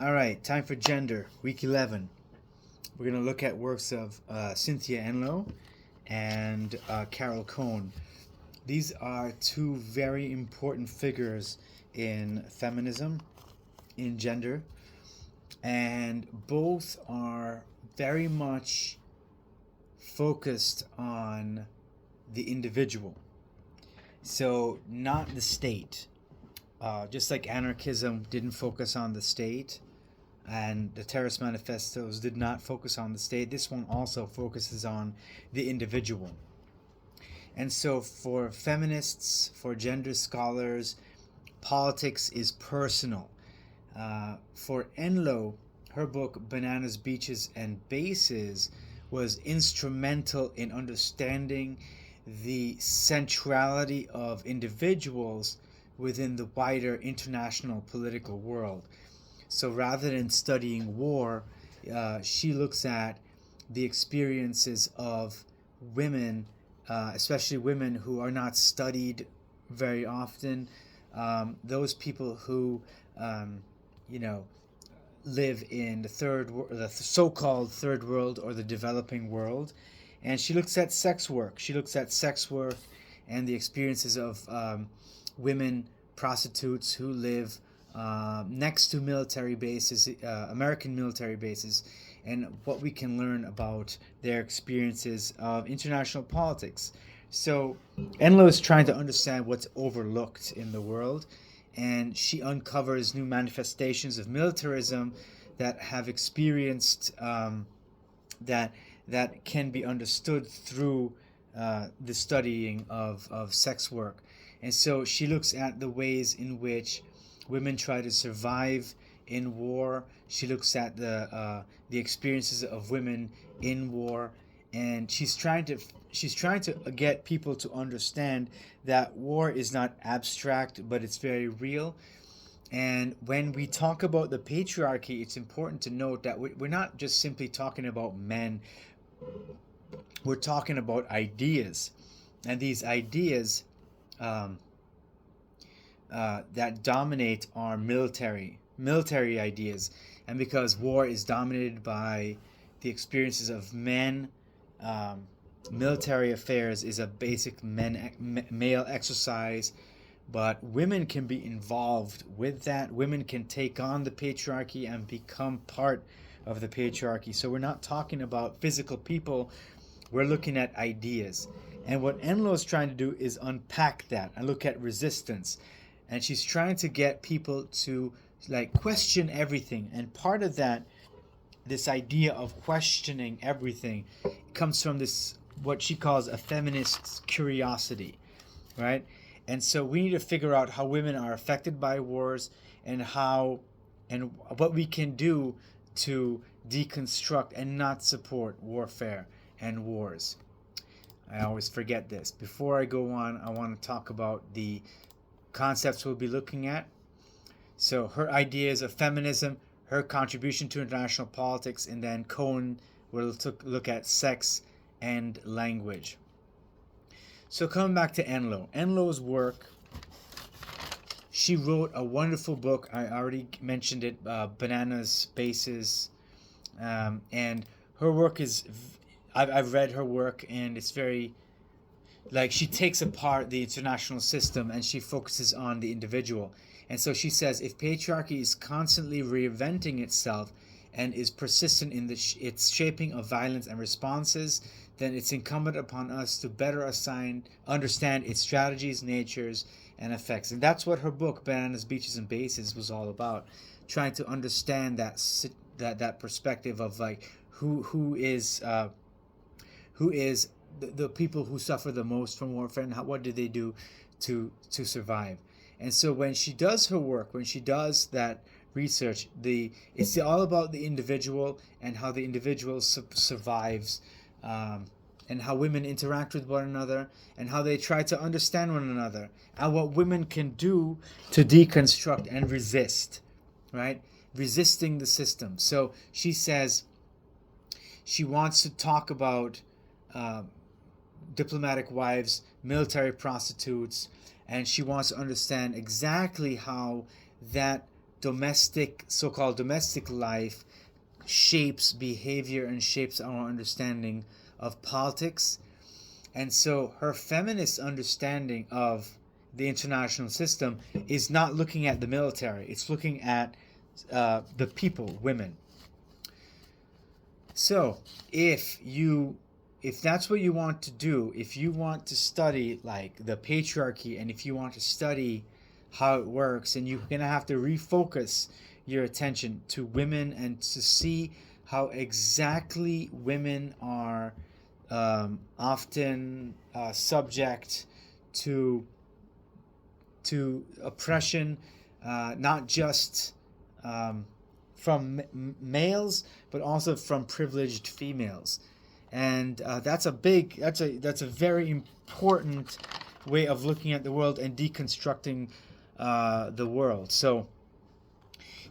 All right, time for gender, week 11. We're going to look at works of Cynthia Enloe and Carol Cohn. These are two very important figures in feminism, in gender, and both are very much focused on the individual. So, not the state. Just like anarchism didn't focus on the state, and the terrorist manifestos did not focus on the state, this one also focuses on the individual. And so, for feminists, for gender scholars, politics is personal. For Enloe, her book Bananas, Beaches, and Bases was instrumental in understanding the centrality of individuals within the wider international political world. So rather than studying war, she looks at the experiences of women, especially women who are not studied very often, those people who, you know, live in the so-called third world or the developing world, and she looks at sex work. She looks at sex work and the experiences of women prostitutes who live next to military bases, American military bases, and what we can learn about their experiences of international politics. So, Enloe is trying to understand what's overlooked in the world, and she uncovers new manifestations of militarism that have experienced that can be understood through the studying of sex work. And so she looks at the ways in which women try to survive in war. She looks at the experiences of women in war, and she's trying to get people to understand that war is not abstract, but it's very real. And when we talk about the patriarchy, it's important to note that we're not just simply talking about men. We're talking about ideas, and these ideas um, that dominate our military ideas. And because war is dominated by the experiences of men, um, military affairs is a basic male exercise. But women can be involved with that. Women can take on the patriarchy and become part of the patriarchy. So we're not talking about physical people, we're looking at ideas. And what Enloe is trying to do is unpack that and look at resistance. And she's trying to get people to like question everything. And part of that, this idea of questioning everything, comes from this what she calls a feminist curiosity, right? And so we need to figure out how women are affected by wars, and how and what we can do to deconstruct and not support warfare and wars. I always forget this. Before I go on, I want to talk about the concepts we'll be looking at. So, her ideas of feminism, her contribution to international politics, and then Cohn will look at sex and language. So, coming back to Enloe. Enloe's work, she wrote a wonderful book. I already mentioned it, Bananas, Bases. And her work is, I've read her work, and it's very, like, she takes apart the international system and she focuses on the individual. And so she says, if patriarchy is constantly reinventing itself and is persistent in its shaping of violence and responses, then it's incumbent upon us to better understand its strategies, natures, and effects. And that's what her book, Bananas, Beaches, and Bases, was all about, trying to understand that perspective of like who is the people who suffer the most from warfare, and what do they do to survive. And so when she does her work, when she does that research, it's all about the individual and how the individual survives, and how women interact with one another, and how they try to understand one another, and what women can do to deconstruct and resist, right? Resisting the system. So she says she wants to talk about uh, diplomatic wives, military prostitutes, and she wants to understand exactly how that domestic, so-called domestic life shapes behavior and shapes our understanding of politics. And so her feminist understanding of the international system is not looking at the military, it's looking at the people, women. So if that's what you want to do, if you want to study like the patriarchy, and if you want to study how it works, and you're gonna have to refocus your attention to women and to see how exactly women are often subject to oppression, not just from males, but also from privileged females. And that's a very important way of looking at the world and deconstructing the world. So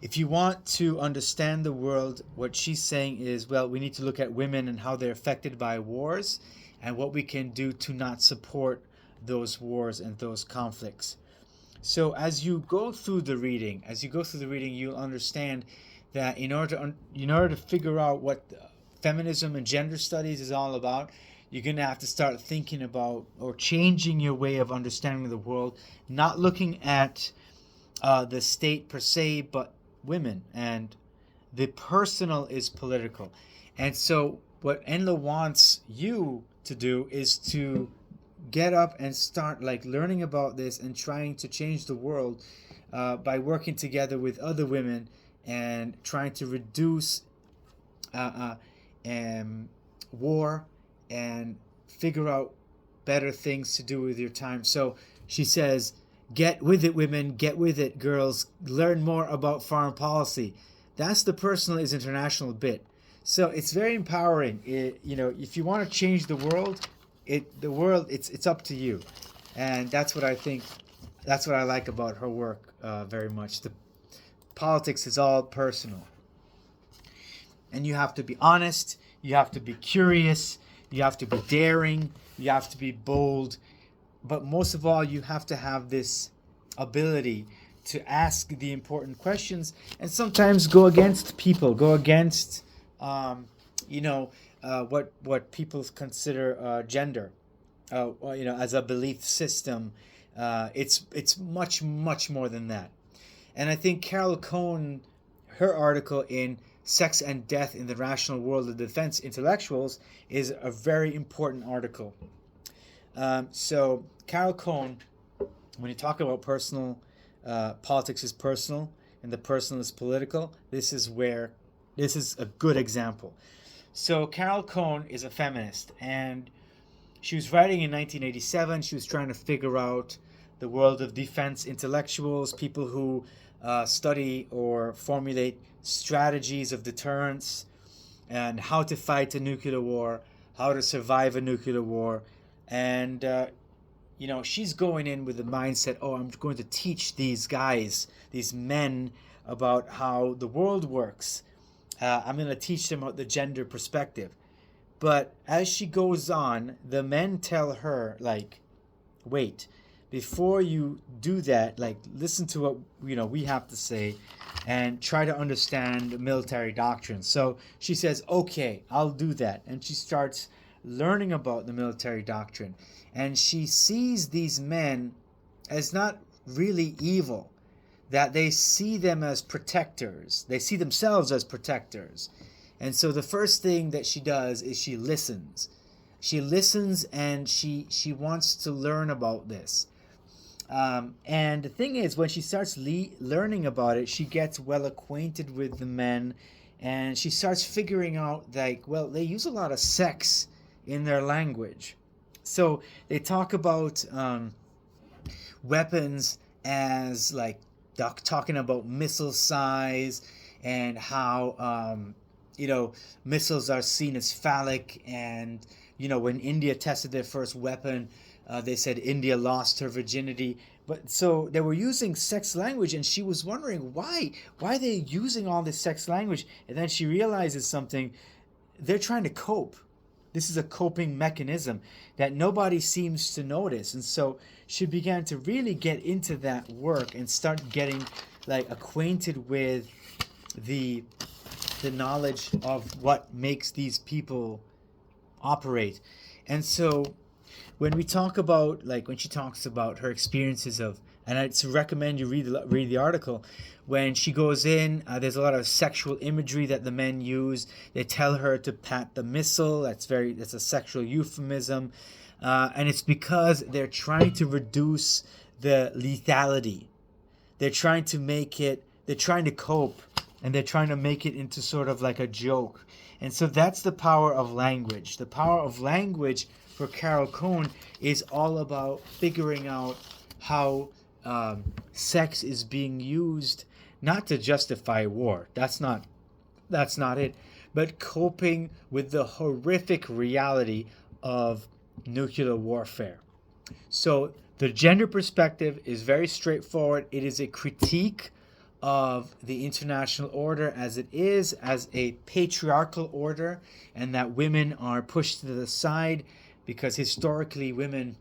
if you want to understand the world, what she's saying is, well, we need to look at women and how they're affected by wars, and what we can do to not support those wars and those conflicts. So as you go through the reading, you'll understand that in order to figure out what feminism and gender studies is all about, you're going to have to start thinking about or changing your way of understanding the world, not looking at the state per se, but women. And the personal is political. And so what Enla wants you to do is to get up and start like learning about this and trying to change the world by working together with other women and trying to reduce war and figure out better things to do with your time. So she says, get with it, women, get with it, girls, learn more about foreign policy. That's the personal is international bit. So it's very empowering. If you want to change the world, it's up to you. And that's what I think, that's what I like about her work very much. The politics is all personal. And you have to be honest, you have to be curious, you have to be daring, you have to be bold, but most of all, you have to have this ability to ask the important questions and sometimes go against people, go against, what people consider gender, as a belief system. It's much, much more than that. And I think Carol Cohn, her article in Sex and Death in the Rational World of Defense Intellectuals is a very important article. So Carol Cohn, when you talk about personal, politics is personal and the personal is political, this is a good example. So Carol Cohn is a feminist, and she was writing in 1987. She was trying to figure out the world of defense intellectuals, people who study or formulate strategies of deterrence and how to fight a nuclear war, how to survive a nuclear war. And she's going in with the mindset, I'm going to teach these guys, these men, about how the world works. I'm going to teach them about the gender perspective. But as she goes on, the men tell her, like, wait, before you do that, like, listen to what we have to say and try to understand military doctrine. So she says, okay, I'll do that. And she starts learning about the military doctrine. And she sees these men as not really evil, that they see them as protectors. They see themselves as protectors. And so the first thing that she does is she listens. She listens and she wants to learn about this. And the thing is, when she starts learning about it, she gets well acquainted with the men, and she starts figuring out, like, well, they use a lot of sex in their language. So they talk about weapons as, like, talking about missile size and how, missiles are seen as phallic. And, when India tested their first weapon, they said India lost her virginity. But so they were using sex language, and she was wondering why are they using all this sex language? And then she realizes something. They're trying to cope. This is a coping mechanism that nobody seems to notice. And so she began to really get into that work and start getting like acquainted with the knowledge of what makes these people operate. And so when we talk about, like, when she talks about her experiences of, and I'd recommend you read the article. When she goes in, there's a lot of sexual imagery that the men use. They tell her to pat the missile. That's a sexual euphemism, and it's because they're trying to reduce the lethality. They're trying to make it. They're trying to cope, and they're trying to make it into sort of like a joke. And so that's the power of language. The power of language for Carol Cone is all about figuring out how sex is being used not to justify war. That's not it. But coping with the horrific reality of nuclear warfare. So the gender perspective is very straightforward. It is a critique of the international order as it is, as a patriarchal order, and that women are pushed to the side because historically women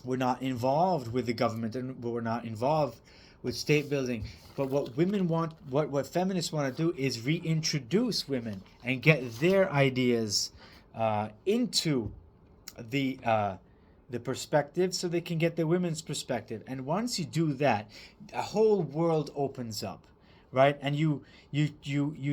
were not involved with the government and were not involved with state building. But what women want, what feminists want to do is reintroduce women and get their ideas into the perspective, so they can get the women's perspective. And once you do that, a whole world opens up, right? And you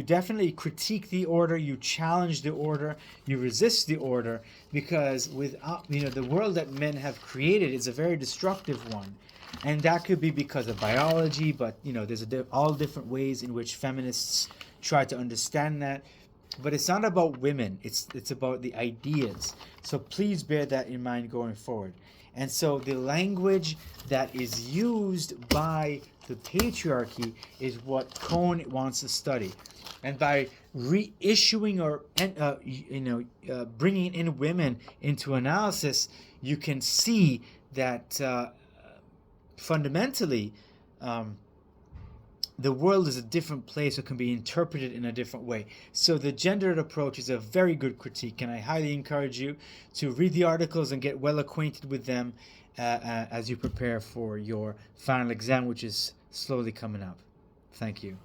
definitely critique the order, you challenge the order, you resist the order, because without, the world that men have created is a very destructive one. And that could be because of biology, but there's all different ways in which feminists try to understand that. But it's not about women, it's about the ideas. So please bear that in mind going forward. And so the language that is used by the patriarchy is what Cone wants to study. And by reissuing or bringing in women into analysis, you can see that fundamentally the world is a different place, it can be interpreted in a different way. So the gendered approach is a very good critique, and I highly encourage you to read the articles and get well acquainted with them as you prepare for your final exam, which is slowly coming up. Thank you.